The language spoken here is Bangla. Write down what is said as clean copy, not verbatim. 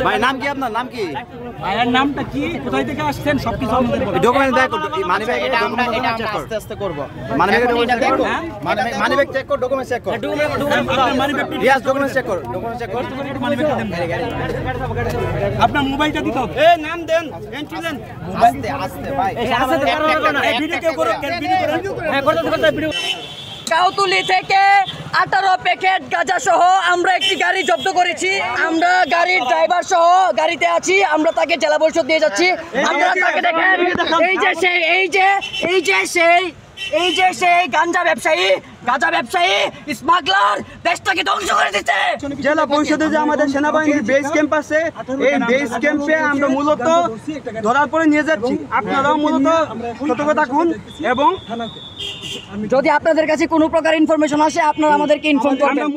ভাই নাম কি আপনার? নাম কি? ভাইয়ের নামটা কি, কোথায় থেকে আসছেন সবকিছু আমাদের বলুন। ডকুমেন্ট দেখো, মানি ব্যাগ এটা আমরা আস্তে আস্তে করব। মানি ব্যাগ চেক কর, হ্যাঁ? মানি ব্যাগ চেক কর, ডকুমেন্ট চেক কর, রিয়াজ ডকুমেন্ট চেক কর, ডকুমেন্ট চেক কর। আপনার মোবাইলটা দিতে হবে। নাম দেন, এন্ট্রি দেন। আস্তে আস্তে ভাই। এই ভিডিও কেউ করো, ভিডিও করো। কাউতুলি থেকে 18 প্যাকেট গাঁজা সহ আমরা একটি গাড়ি জব্দ করেছি। আমরা গাড়ির ড্রাইভার সহ গাড়িতে আছি, আমরা তাকে জেলা পরিষদ দিয়ে যাচ্ছি। আপনারা তাকে দেখেন, এই যে সেই গাঁজা ব্যবসায়ী স্মাগলার দেশটাকে ধ্বংস করে দিচ্ছে। জেলা পরিষদে যে আমাদের সেনাবাহিনীর বেস ক্যাম্প আছে, এই বেস ক্যাম্পে আমরা মূলত ধরার পরে নিয়ে যাচ্ছি। আপনারাও মূলত সতর্ক থাকুন এবং যদি আপনাদের কাছে কোনো প্রকার ইনফরমেশন আসে আপনারা আমাদেরকে ইনফর্ম করবেন।